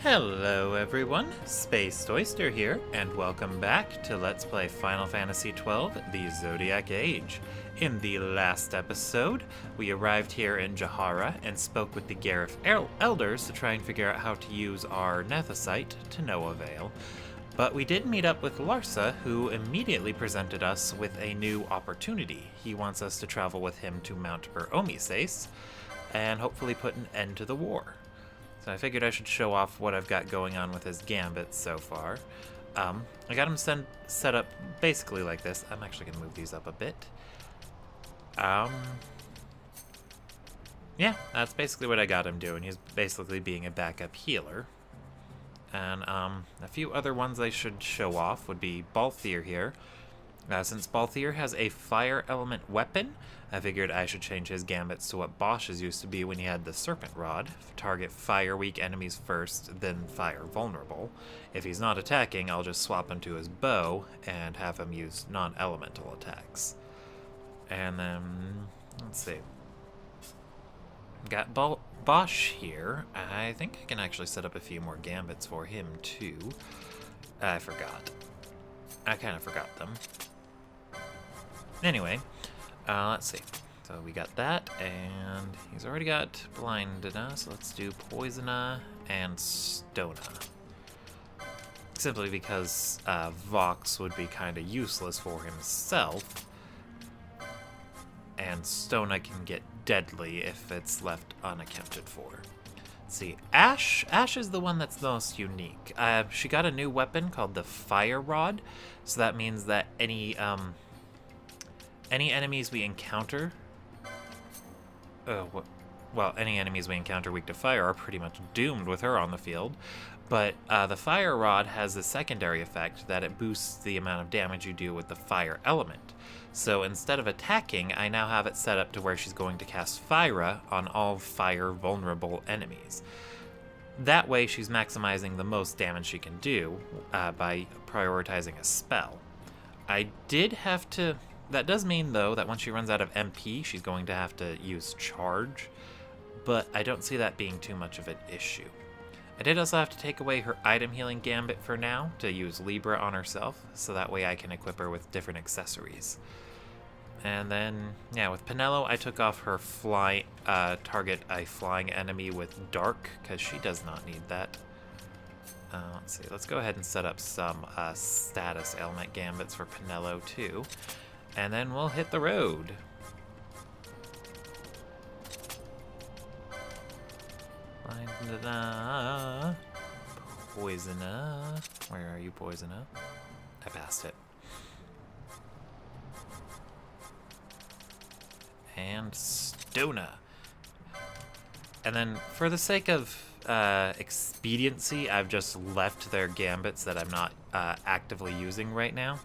Hello everyone, Space Oyster here, and welcome back to Let's Play Final Fantasy XII The Zodiac Age. In the last episode, we arrived here in Jahara and spoke with the Gareth Elders to try and figure out how to use our Nethicite to no avail. But we did meet up with Larsa, who immediately presented us with a new opportunity. He wants us to travel with him to Mount Bur-Omisace and hopefully put an end to the war. So I figured I should show off what I've got going on with his gambits so far. I got him set up basically like this. I'm actually going to move these up a bit. Yeah, that's basically what I got him doing. He's basically being a backup healer. And a few other ones I should show off would be Balthier here. Since Balthier has a fire element weapon, I figured I should change his gambits to what Bosch's used to be when he had the Serpent Rod. Target fire-weak enemies first, then fire-vulnerable. If he's not attacking, I'll just swap him to his bow and have him use non-elemental attacks. And then, let's see. Got Bosch here. I think I can actually set up a few more gambits for him, too. I forgot. I kind of forgot them. Anyway, let's see. So we got that, and he's already got Blindina, so let's do Poisona and Stona. Simply because Vox would be kind of useless for himself, and Stona can get deadly if it's left unaccounted for. Let's see, Ash is the one that's the most unique. She got a new weapon called the Fire Rod, so that means that any enemies we encounter, any enemies we encounter weak to fire are pretty much doomed with her on the field. But the Fire Rod has a secondary effect that it boosts the amount of damage you do with the fire element. So instead of attacking, I now have it set up to where she's going to cast Fire on all fire-vulnerable enemies. That way, she's maximizing the most damage she can do by prioritizing a spell. I did have to... That does mean, though, that once she runs out of MP, she's going to have to use Charge, but I don't see that being too much of an issue. I did also have to take away her item healing gambit for now to use Libra on herself, so that way I can equip her with different accessories. And then, yeah, with Penelo, I took off her target a flying enemy with Dark, because she does not need that. Let's see, let's go ahead and set up some status ailment gambits for Penelo too, and then we'll hit the road. Poisona. Where are you, Poisona? I passed it. And Stona. And then, for the sake of expediency, I've just left their gambits that I'm not actively using right now.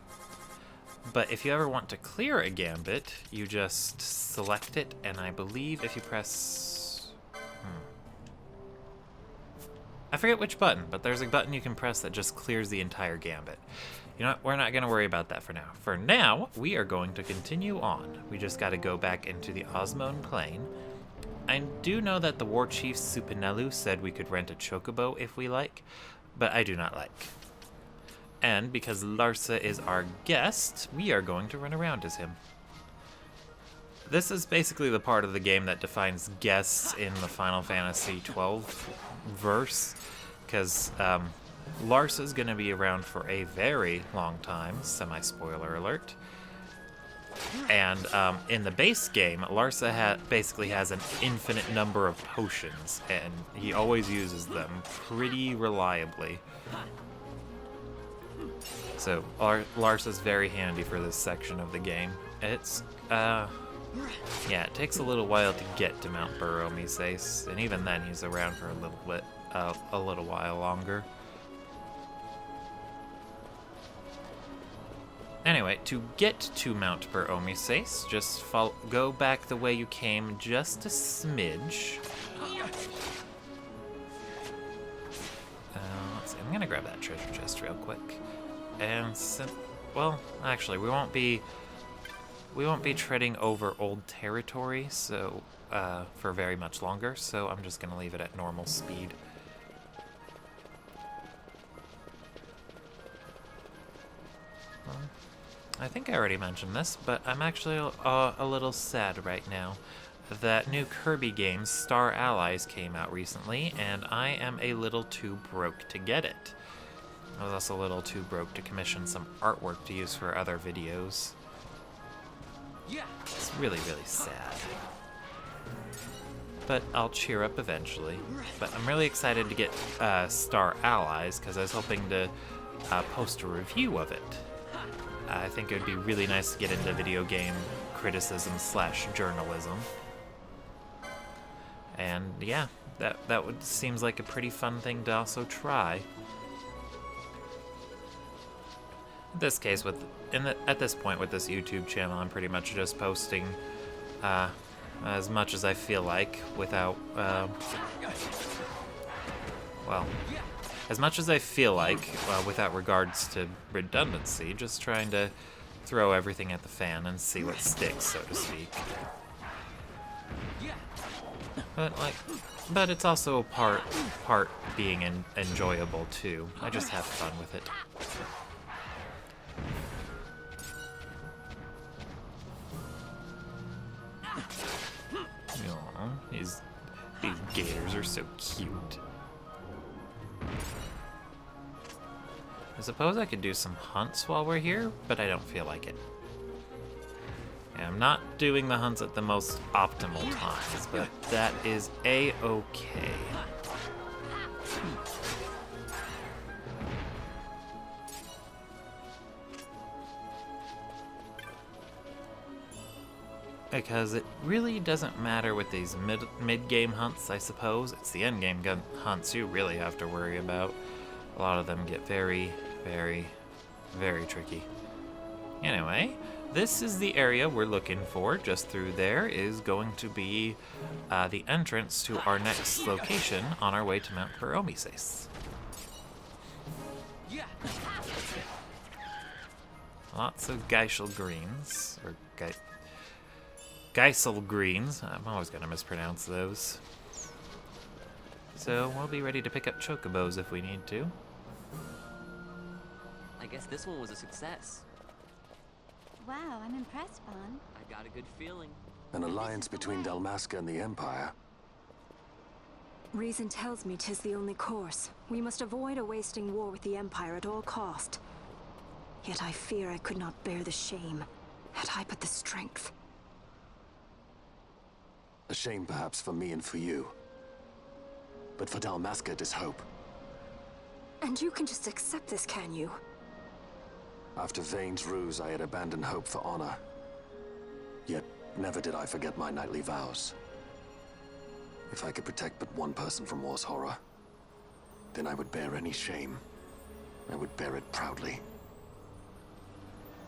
But if you ever want to clear a gambit, you just select it, and I believe if you press... I forget which button, but there's a button you can press that just clears the entire gambit. You know what? We're not going to worry about that for now. For now, we are going to continue on. We just got to go back into the Osmone Plain. I do know that the War Chief Supinelu said we could rent a chocobo if we like, but I do not like. And because Larsa is our guest, we are going to run around as him. This is basically the part of the game that defines guests in the Final Fantasy XII verse, because Larsa's going to be around for a very long time, semi-spoiler alert. And in the base game, Larsa basically has an infinite number of potions, and he always uses them pretty reliably. So Larsa's very handy for this section of the game. It's, yeah, it takes a little while to get to Mount Bur-Omisace, and even then he's around for a little while longer. Anyway, to get to Mount Bur-Omisace, just go back the way you came just a smidge. Let's see, I'm gonna grab that treasure chest real quick. And well, actually, we won't be treading over old territory, so for very much longer. So I'm just gonna leave it at normal speed. I think I already mentioned this, but I'm actually a little sad right now. That new Kirby game, Star Allies, came out recently, and I am a little too broke to get it. I was also a little too broke to commission some artwork to use for other videos. It's really, really sad. But I'll cheer up eventually. But I'm really excited to get Star Allies, because I was hoping to post a review of it. I think it would be really nice to get into video game criticism / journalism. And yeah, that would seems like a pretty fun thing to also try. In this case, at this point with this YouTube channel, I'm pretty much just posting as much as I feel like without, well, as much as I feel like without regards to redundancy, just trying to throw everything at the fan and see what sticks, so to speak. But it's also part being enjoyable too. I just have fun with it. Aww, these gators are so cute. I suppose I could do some hunts while we're here, but I don't feel like it. Yeah, I'm not doing the hunts at the most optimal times, but that is a-okay. Because it really doesn't matter with these mid-game hunts, I suppose. It's the end-game hunts you really have to worry about. A lot of them get very, very, very tricky. Anyway, this is the area we're looking for. Just through there is going to be the entrance to our next location on our way to Mount Bur-Omisace. Lots of Geisel greens, or Geisel greens. I'm always going to mispronounce those. So we'll be ready to pick up chocobos if we need to. I guess this one was a success. Wow, I'm impressed, Bon. I got a good feeling. An alliance between Dalmasca and the Empire. Reason tells me 'tis the only course. We must avoid a wasting war with the Empire at all cost. Yet I fear I could not bear the shame, had I but the strength. A shame perhaps for me and for you. But for Dalmasca it is hope. And you can just accept this, can you? After Vane's ruse, I had abandoned hope for honor. Yet never did I forget my knightly vows. If I could protect but one person from war's horror, then I would bear any shame. I would bear it proudly.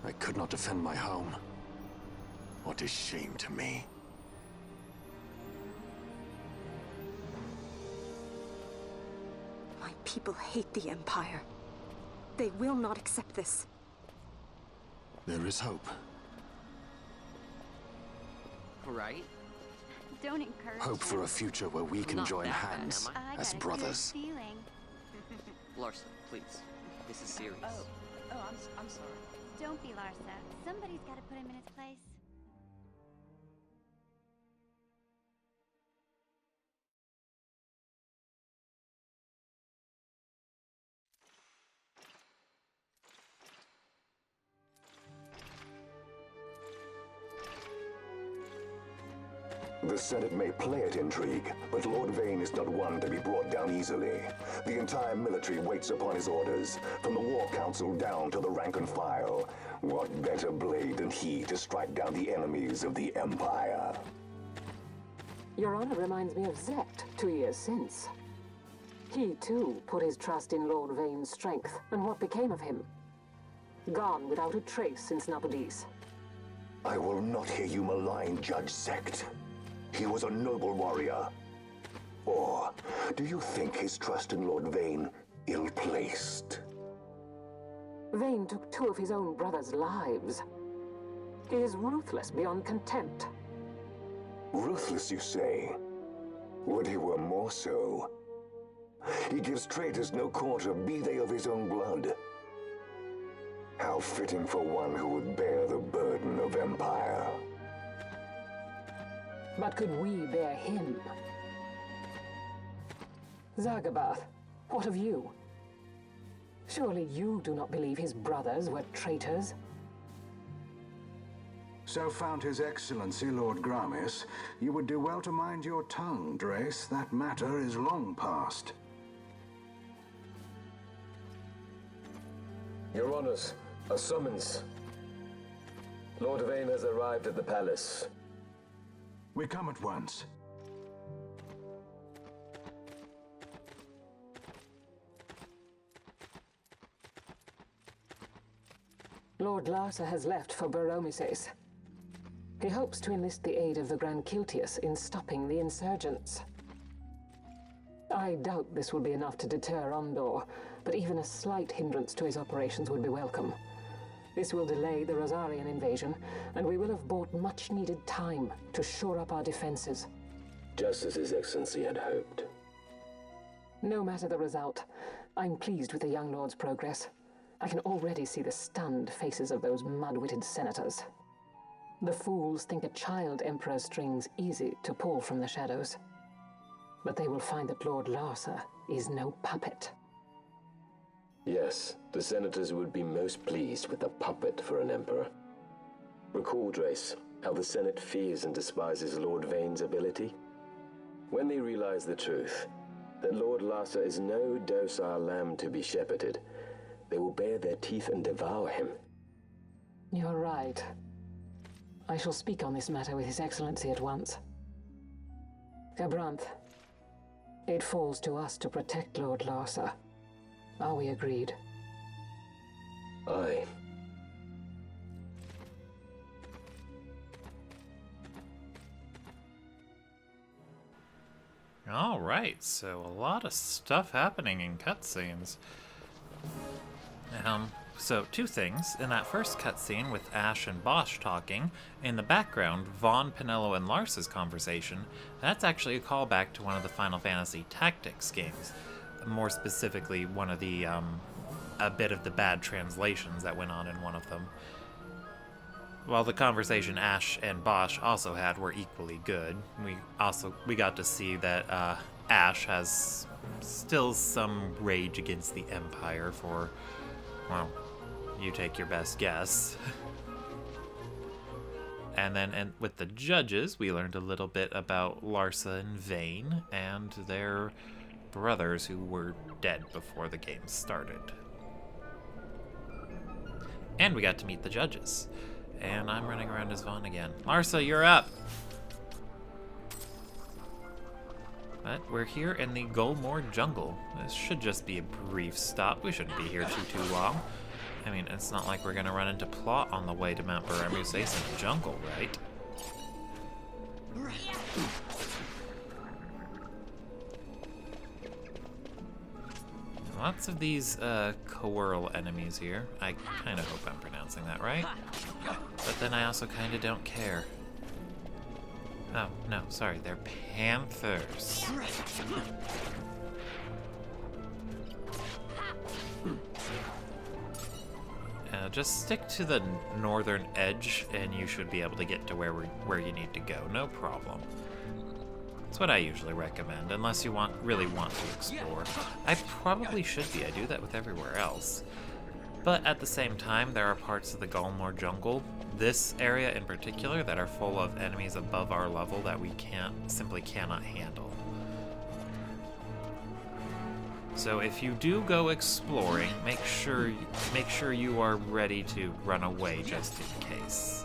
I could not defend my home. What is shame to me? My people hate the Empire. They will not accept this. There is hope. Right? Don't encourage Hope for a him. future where we can Not join that bad, hands am I as got a brothers. good feeling. Larsa, please. This is serious. I'm sorry. Don't be Larsa. Somebody's got to put him in his place. The Senate may play at intrigue, but Lord Vane is not one to be brought down easily. The entire military waits upon his orders, from the War Council down to the rank and file. What better blade than he to strike down the enemies of the Empire? Your Honor reminds me of Zect 2 years since. He, too, put his trust in Lord Vane's strength, and what became of him? Gone without a trace since Nabudis. I will not hear you malign Judge Zect. He was a noble warrior. Or do you think his trust in Lord Vane ill-placed? Vane took 2 of his own brothers' lives. He is ruthless beyond contempt. Ruthless, you say? Would he were more so. He gives traitors no quarter, be they of his own blood. How fitting for one who would bear the burden of empire. But could we bear him? Zagabath, what of you? Surely you do not believe his brothers were traitors? So found His Excellency Lord Gramis, you would do well to mind your tongue, Drace. That matter is long past. Your Honors, a summons. Lord Vane has arrived at the palace. We come at once. Lord Larsa has left for Bur-Omisace. He hopes to enlist the aid of the Grand Kiltius in stopping the insurgents. I doubt this will be enough to deter Ondor, but even a slight hindrance to his operations would be welcome. This will delay the Rosarian invasion, and we will have bought much-needed time to shore up our defenses. Just as His Excellency had hoped. No matter the result, I'm pleased with the young lord's progress. I can already see the stunned faces of those mud-witted senators. The fools think a child emperor's strings easy to pull from the shadows. But they will find that Lord Larsa is no puppet. Yes, the senators would be most pleased with a puppet for an emperor. Recall, Drace, how the Senate fears and despises Lord Vane's ability. When they realize the truth, that Lord Larsa is no docile lamb to be shepherded, they will bare their teeth and devour him. You're right. I shall speak on this matter with His Excellency at once. Gabranth, it falls to us to protect Lord Larsa. Are we agreed? Aye. All right, so a lot of stuff happening in cutscenes. So two things. In that first cutscene with Ash and Bosch talking, in the background, Vaughn, Pinello, and Larsa's conversation, that's actually a callback to one of the Final Fantasy Tactics games. More specifically, one of the, a bit of the bad translations that went on in one of them. While the conversation Ash and Bosch also had were equally good, we got to see that Ash has still some rage against the Empire for, well, you take your best guess. And then with the judges, we learned a little bit about Larsa and Vane and their brothers who were dead before the game started. And we got to meet the judges. And I'm running around as Vaughn again. Larsa, you're up! But we're here in the Golmore jungle. This should just be a brief stop. We shouldn't be here too long. I mean, it's not like we're gonna run into plot on the way to Mount Bur-Omisace in the jungle, right? Lots of these Coerl enemies here. I kind of hope I'm pronouncing that right. But then I also kind of don't care. Oh, no, sorry, they're panthers. Just stick to the northern edge and you should be able to get to where you need to go, no problem. That's what I usually recommend, unless you really want to explore. I probably should be, I do that with everywhere else. But at the same time, there are parts of the Golmore jungle, this area in particular, that are full of enemies above our level that we simply cannot handle. So if you do go exploring, make sure you are ready to run away just in case.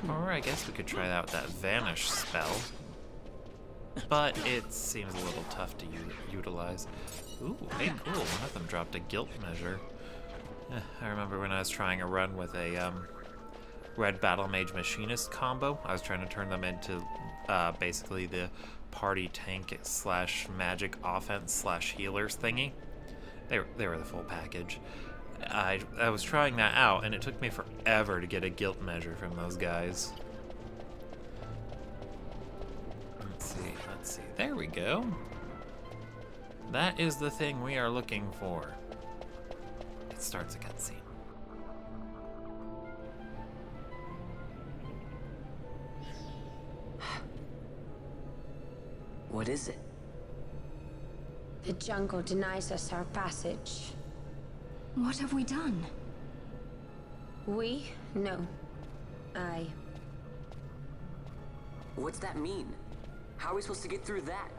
Or I guess we could try out that vanish spell, but it seems a little tough to utilize. Ooh, hey, cool. One of them dropped a guilt measure. I remember when I was trying a run with a Red Battle Mage Machinist combo. I was trying to turn them into basically the party tank / magic offense / healers thingy. They were the full package. I was trying that out, and it took me forever to get a guilt measure from those guys. Let's see. There we go. That is the thing we are looking for. It starts a cutscene. What is it? The jungle denies us our passage. What have we done? We? No. I. What's that mean? How are we supposed to get through that?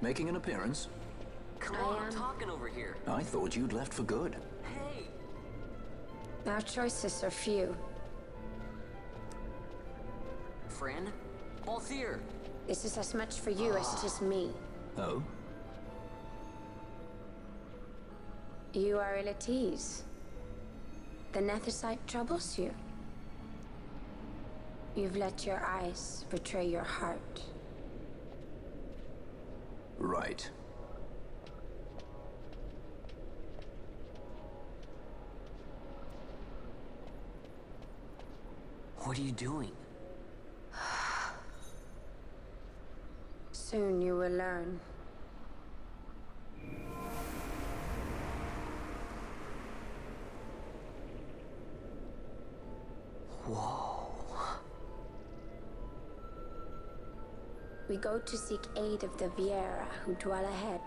Making an appearance? Come on, I'm talking over here. I thought you'd left for good. Hey! Our choices are few. Fran? Balthier! This is as much for you as it is me. Oh? You are ill at ease. The Nethicite troubles you. You've let your eyes betray your heart. Right. What are you doing? Soon you will learn. Whoa. We go to seek aid of the Viera who dwell ahead.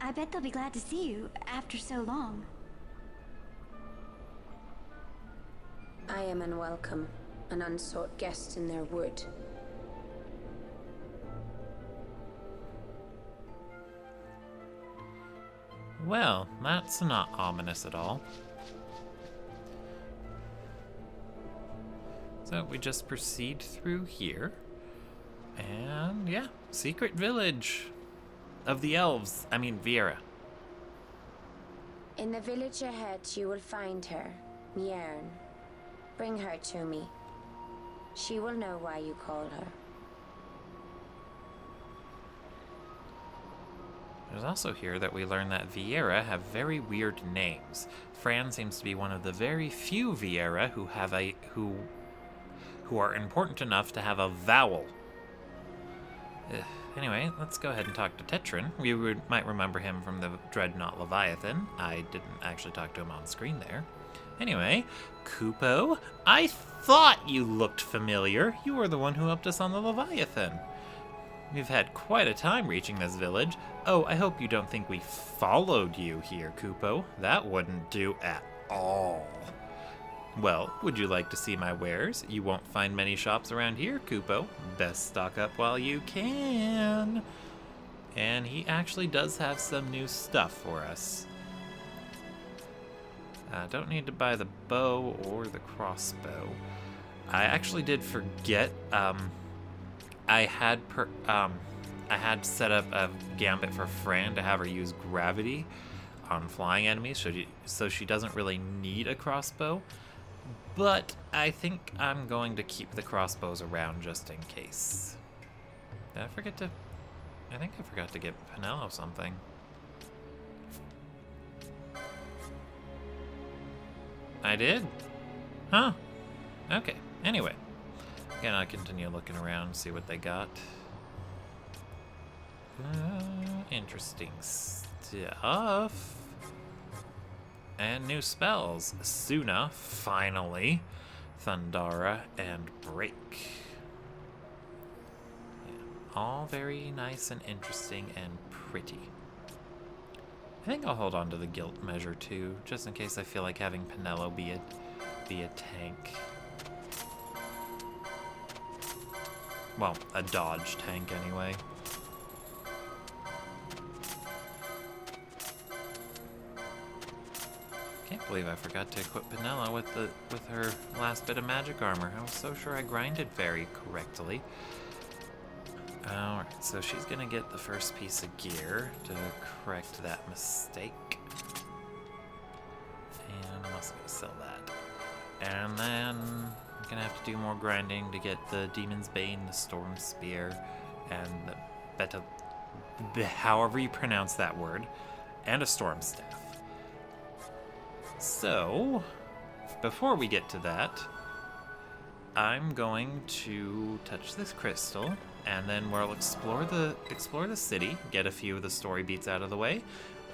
I bet they'll be glad to see you after so long. I am unwelcome, an unsought guest in their wood. Well, that's not ominous at all. So we just proceed through here. And yeah, secret village of the elves. I mean, Viera. In the village ahead, you will find her, Miern. Bring her to me. She will know why you call her. There's also here that we learn that Viera have very weird names. Fran seems to be one of the very few Viera who have who are important enough to have a vowel. Anyway, let's go ahead and talk to Tetrin. We might remember him from the Dreadnought Leviathan. I didn't actually talk to him on screen there. Anyway, Kupo, I thought you looked familiar. You were the one who helped us on the Leviathan. We've had quite a time reaching this village. Oh, I hope you don't think we followed you here, Kupo. That wouldn't do at all. Well, would you like to see my wares? You won't find many shops around here, Kupo. Best stock up while you can. And he actually does have some new stuff for us. Don't need to buy the bow or the crossbow. I actually did forget. I had set up a gambit for Fran to have her use gravity on flying enemies, so she doesn't really need a crossbow. But I think I'm going to keep the crossbows around just in case. Did I forget to? I think I forgot to get Pinello something. I did? Huh. Okay. Anyway. Again, I continue looking around, see what they got. Interesting stuff. And new spells. Suna, finally. Thundara, and Break. Yeah, all very nice and interesting and pretty. I think I'll hold on to the guilt measure too, just in case I feel like having Pinello be a tank. Well, a dodge tank anyway. Can't believe I forgot to equip Pinello with her last bit of magic armor. I was so sure I grinded very correctly. Alright, so she's gonna get the first piece of gear to correct that mistake. And I'm also gonna sell that. And then I'm gonna have to do more grinding to get the Demon's Bane, the Storm Spear, and the however you pronounce that word, and a Storm Staff. So, before we get to that, I'm going to touch this crystal, and then we'll explore the city, get a few of the story beats out of the way,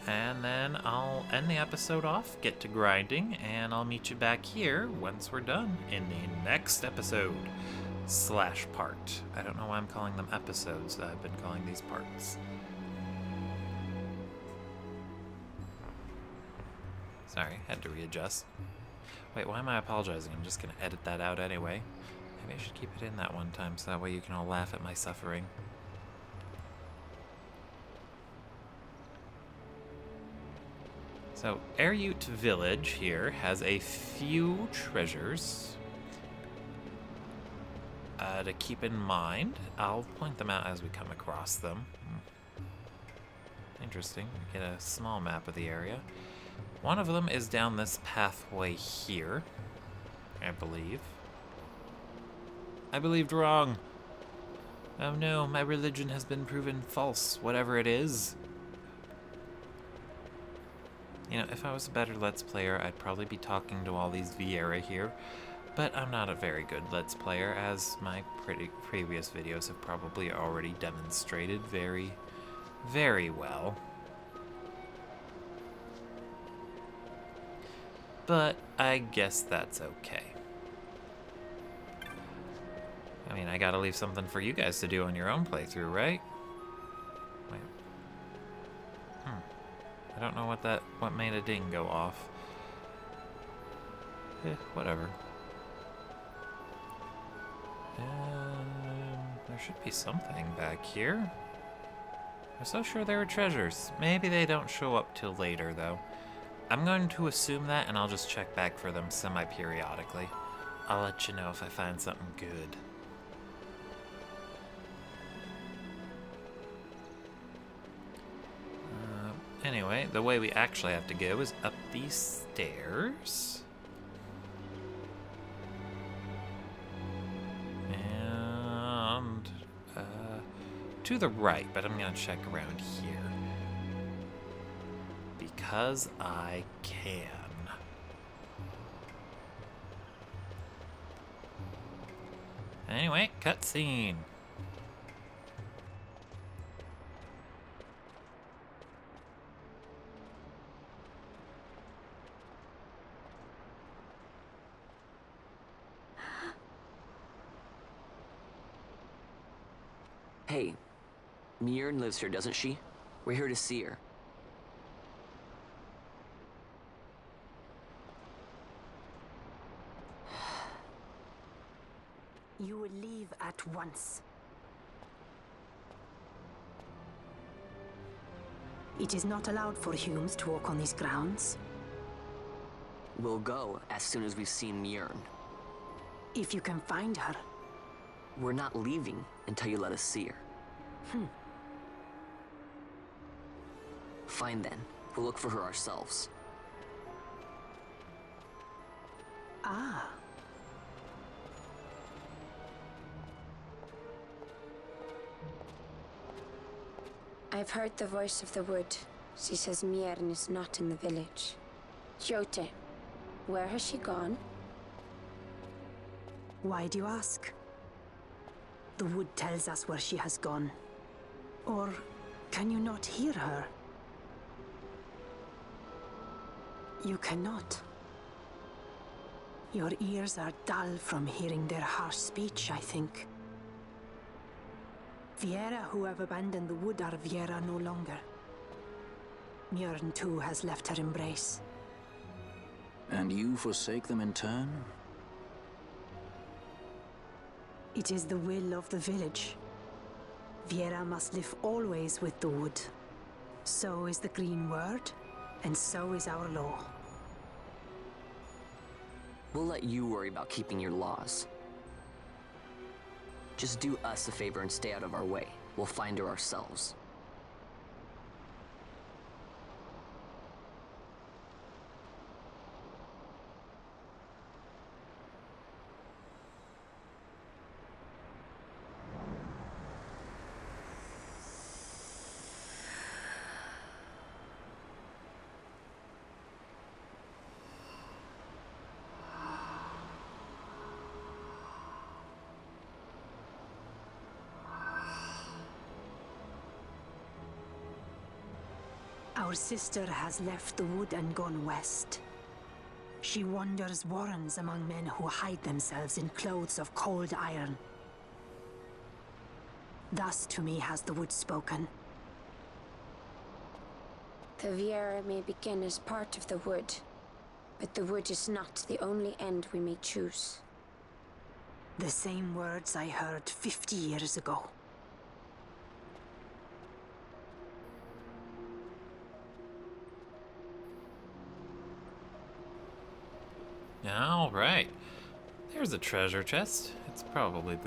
and then I'll end the episode off, get to grinding, and I'll meet you back here once we're done in the next episode / part. I don't know why I'm calling them episodes. I've been calling these parts. Sorry, had to readjust. Wait, why am I apologizing? I'm just going to edit that out anyway. Maybe I should keep it in that one time so that way you can all laugh at my suffering. So, Airute Village here has a few treasures to keep in mind. I'll point them out as we come across them. Interesting. We get a small map of the area. One of them is down this pathway here, I believe. I believed wrong. Oh no, my religion has been proven false, whatever it is. You know, if I was a better Let's Player, I'd probably be talking to all these Viera here, but I'm not a very good Let's Player, as my previous videos have probably already demonstrated very, very well. But I guess that's okay. I mean, I gotta leave something for you guys to do on your own playthrough, right? Wait. I don't know what made a ding go off. Whatever. There should be something back here. I'm so sure there were treasures. Maybe they don't show up till later, though. I'm going to assume that, and I'll just check back for them semi-periodically. I'll let you know if I find something good. Anyway, the way we actually have to go is up these stairs. And to the right, but I'm going to check around here. Because I can. Anyway, cutscene. Hey, Mjorn lives here, doesn't she? We're here to see her. You will leave at once. It is not allowed for humans to walk on these grounds. We'll go as soon as we've seen Mjorn. If you can find her. We're not leaving until you let us see her. Fine then. We'll look for her ourselves. Ah. I've heard the voice of the wood. She says Mjorn is not in the village. Jote, where has she gone? Why do you ask? The wood tells us where she has gone. Or can you not hear her? You cannot. Your ears are dull from hearing their harsh speech, I think. Viera who have abandoned the wood are Viera no longer. Mjorn too has left her embrace. And you forsake them in turn? It is the will of the village. Viera must live always with the wood. So is the green word, and so is our law. We'll let you worry about keeping your laws. Just do us a favor and stay out of our way. We'll find her ourselves. Our sister has left the wood and gone west. She wanders warrens among men who hide themselves in clothes of cold iron. Thus to me has the wood spoken. The Viera may begin as part of the wood, but the wood is not the only end we may choose. The same words I heard 50 years ago. All right. There's a treasure chest. It's probably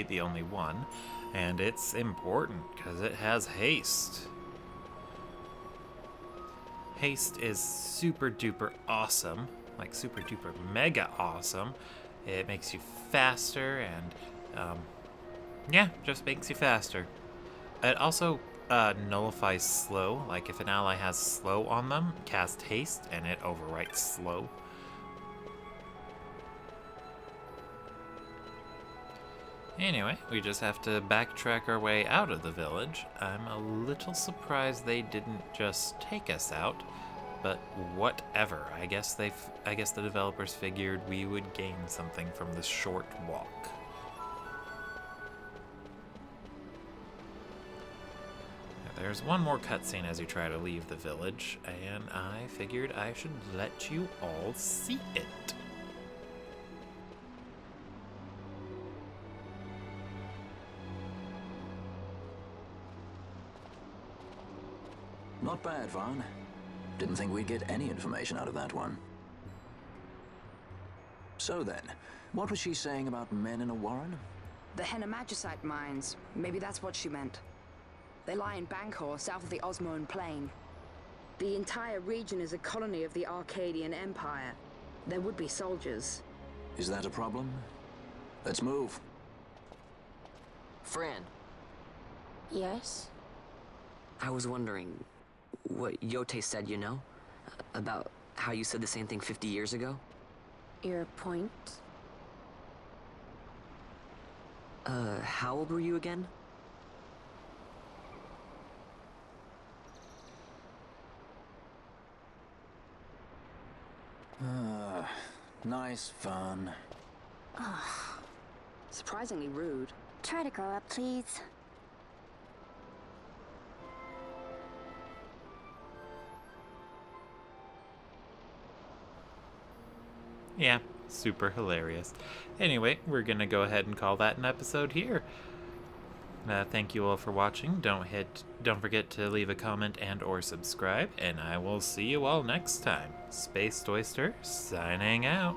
the only one, and it's important because it has haste. Haste is super duper awesome, like super duper mega awesome. It makes you faster and yeah, just makes you faster. It also nullifies slow, like if an ally has slow on them, cast haste and it overwrites slow. Anyway, we just have to backtrack our way out of the village. I'm a little surprised they didn't just take us out, but whatever. I guess the developers figured we would gain something from this short walk. There's one more cutscene as you try to leave the village, and I figured I should let you all see it. Not bad, Vaughn. Didn't think we'd get any information out of that one. So then, what was she saying about men in a warren? The Henna-Magicite mines. Maybe that's what she meant. They lie in Bangkor, south of the Osmoan Plain. The entire region is a colony of the Arcadian Empire. There would be soldiers. Is that a problem? Let's move. Fran, Yes? I was wondering what Yote said, you know? About how you said the same thing 50 years ago? Your point? How old were you again? Nice fun. Surprisingly rude. Try to grow up, please. Yeah, super hilarious. Anyway, we're gonna go ahead and call that an episode here. Thank you all for watching. Don't forget to leave a comment and/or subscribe, and I will see you all next time. Spaced Oyster signing out.